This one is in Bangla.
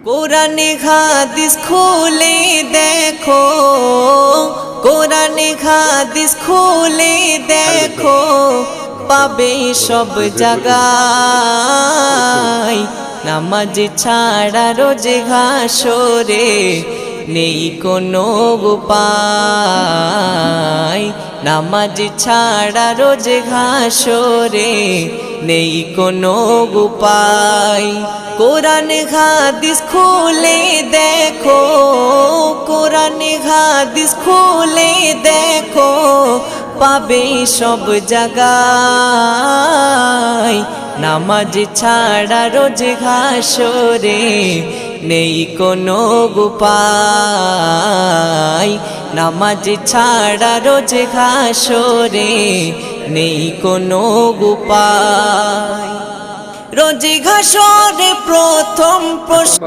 কোরআনে হাদিস খুলে দেখো, কোরআনে হাদিস খুলে দেখো, পাবে সব জায়গায়। নামাজ ছাড়া রোজে হাসরে নেই কোনো উপায়। নামাজ ছাড়া রোজে হাসরে নেই কোনো উপায়। কোরআন হাদিস খুলে দেখো, কোরআন হাদিস খুলে দেখো, পাবে সব জায়গায়। নামাজ ছাড়া রোজ হাসরে নেই কোনো উপায়। নামাজ ছাড়া রোজ হাসরে নেই কোনো উপায়। রোজ হাসরে প্রথম প্রশ্ন